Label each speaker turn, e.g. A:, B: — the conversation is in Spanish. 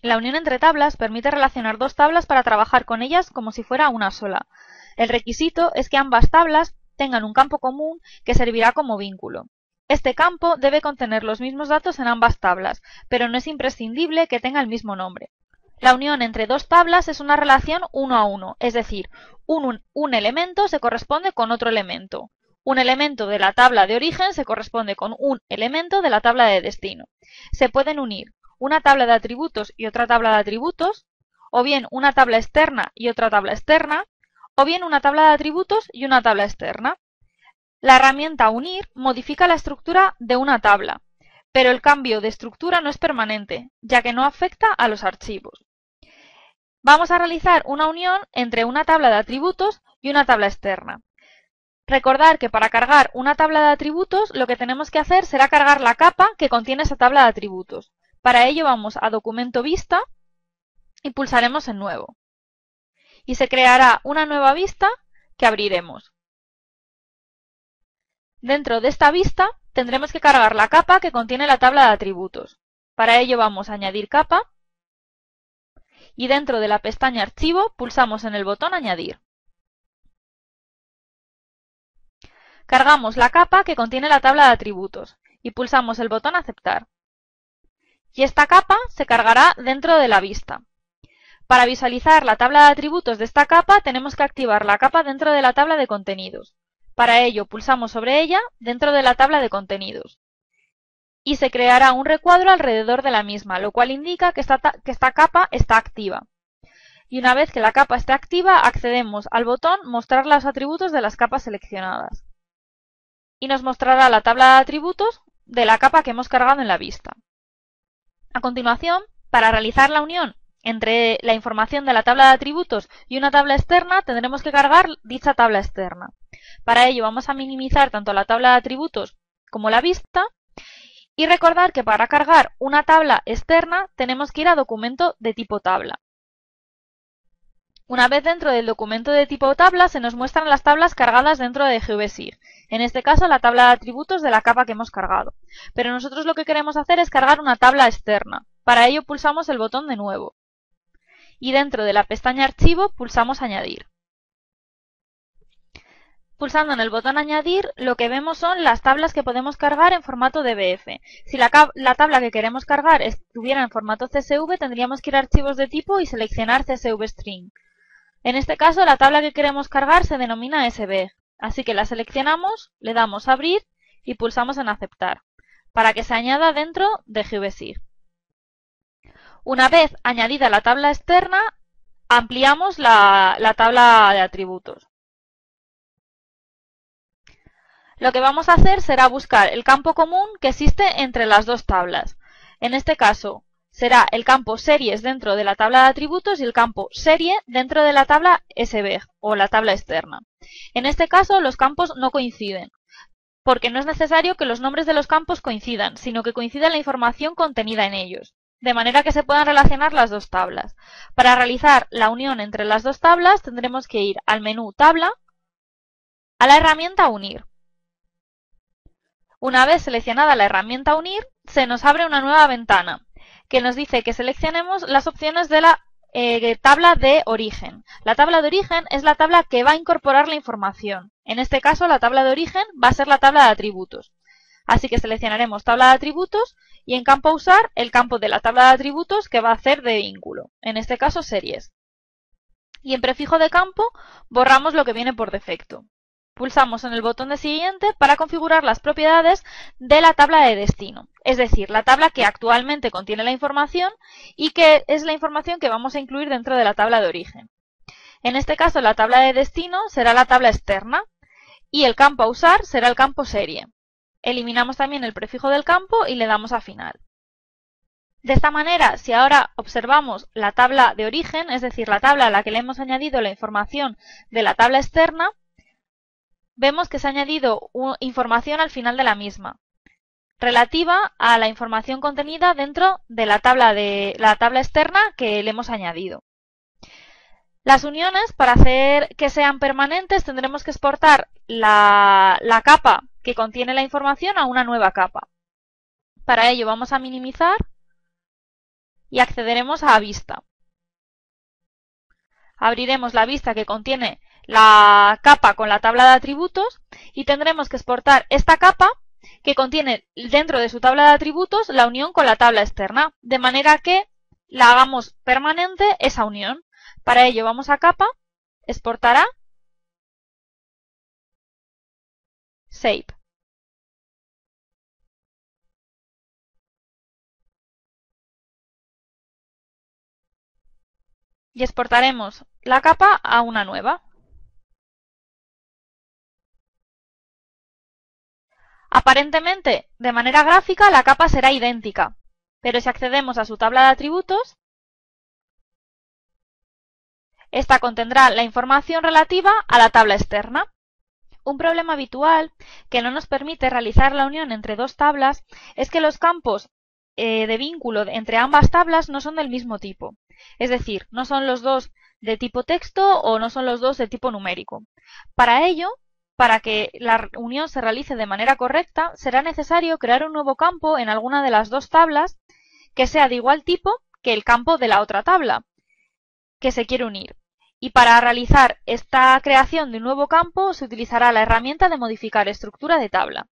A: La unión entre tablas permite relacionar dos tablas para trabajar con ellas como si fuera una sola. El requisito es que ambas tablas tengan un campo común que servirá como vínculo. Este campo debe contener los mismos datos en ambas tablas, pero no es imprescindible que tenga el mismo nombre. La unión entre dos tablas es una relación uno a uno, es decir, un elemento se corresponde con otro elemento. Un elemento de la tabla de origen se corresponde con un elemento de la tabla de destino. Se pueden unir una tabla de atributos y otra tabla de atributos, o bien una tabla externa y otra tabla externa, o bien una tabla de atributos y una tabla externa. La herramienta unir modifica la estructura de una tabla, pero el cambio de estructura no es permanente, ya que no afecta a los archivos. Vamos a realizar una unión entre una tabla de atributos y una tabla externa. Recordar que para cargar una tabla de atributos lo que tenemos que hacer será cargar la capa que contiene esa tabla de atributos. Para ello vamos a Documento Vista y pulsaremos en Nuevo. Y se creará una nueva vista que abriremos. Dentro de esta vista tendremos que cargar la capa que contiene la tabla de atributos. Para ello vamos a Añadir capa y dentro de la pestaña Archivo pulsamos en el botón Añadir. Cargamos la capa que contiene la tabla de atributos y pulsamos el botón Aceptar. Y esta capa se cargará dentro de la vista. Para visualizar la tabla de atributos de esta capa tenemos que activar la capa dentro de la tabla de contenidos. Para ello pulsamos sobre ella dentro de la tabla de contenidos. Y se creará un recuadro alrededor de la misma, lo cual indica que esta capa está activa. Y una vez que la capa esté activa, accedemos al botón Mostrar los atributos de las capas seleccionadas. Y nos mostrará la tabla de atributos de la capa que hemos cargado en la vista. A continuación, para realizar la unión entre la información de la tabla de atributos y una tabla externa, tendremos que cargar dicha tabla externa. Para ello vamos a minimizar tanto la tabla de atributos como la vista y recordar que para cargar una tabla externa tenemos que ir a Documento de tipo tabla. Una vez dentro del documento de tipo tabla se nos muestran las tablas cargadas dentro de GVSIG, en este caso la tabla de atributos de la capa que hemos cargado. Pero nosotros lo que queremos hacer es cargar una tabla externa. Para ello pulsamos el botón de nuevo. Y dentro de la pestaña Archivo pulsamos Añadir. Pulsando en el botón Añadir, lo que vemos son las tablas que podemos cargar en formato DBF. Si la tabla que queremos cargar estuviera en formato CSV, tendríamos que ir a Archivos de tipo y seleccionar CSV String. En este caso, la tabla que queremos cargar se denomina SVG, así que la seleccionamos, le damos a Abrir y pulsamos en Aceptar, para que se añada dentro de GVSIG. Una vez añadida la tabla externa, ampliamos la tabla de atributos. Lo que vamos a hacer será buscar el campo común que existe entre las dos tablas. En este caso, será el campo series dentro de la tabla de atributos y el campo serie dentro de la tabla SVG o la tabla externa. En este caso los campos no coinciden, porque no es necesario que los nombres de los campos coincidan, sino que coincida la información contenida en ellos, de manera que se puedan relacionar las dos tablas. Para realizar la unión entre las dos tablas tendremos que ir al menú Tabla, a la herramienta Unir. Una vez seleccionada la herramienta Unir, se nos abre una nueva ventana que nos dice que seleccionemos las opciones de la tabla de origen. La tabla de origen es la tabla que va a incorporar la información. En este caso, la tabla de origen va a ser la tabla de atributos. Así que seleccionaremos tabla de atributos y en campo Usar el campo de la tabla de atributos que va a hacer de vínculo. En este caso, series. Y en prefijo de campo borramos lo que viene por defecto. Pulsamos en el botón de siguiente para configurar las propiedades de la tabla de destino, es decir, la tabla que actualmente contiene la información y que es la información que vamos a incluir dentro de la tabla de origen. En este caso, la tabla de destino será la tabla externa y el campo a usar será el campo serie. Eliminamos también el prefijo del campo y le damos a final. De esta manera, si ahora observamos la tabla de origen, es decir, la tabla a la que le hemos añadido la información de la tabla externa, vemos que se ha añadido información al final de la misma, relativa a la información contenida dentro de la tabla externa que le hemos añadido. Las uniones, para hacer que sean permanentes, tendremos que exportar la capa que contiene la información a una nueva capa. Para ello vamos a minimizar y accederemos a vista. Abriremos la vista que contiene la capa con la tabla de atributos y tendremos que exportar esta capa que contiene dentro de su tabla de atributos la unión con la tabla externa, de manera que la hagamos permanente esa unión. Para ello vamos a capa, exportar a, save. Y exportaremos la capa a una nueva. Aparentemente, de manera gráfica, la capa será idéntica, pero si accedemos a su tabla de atributos, esta contendrá la información relativa a la tabla externa. Un problema habitual que no nos permite realizar la unión entre dos tablas es que los campos de vínculo entre ambas tablas no son del mismo tipo. Es decir, no son los dos de tipo texto o no son los dos de tipo numérico. Para ello, para que la unión se realice de manera correcta, será necesario crear un nuevo campo en alguna de las dos tablas que sea de igual tipo que el campo de la otra tabla que se quiere unir. Y para realizar esta creación de un nuevo campo se utilizará la herramienta de modificar estructura de tabla.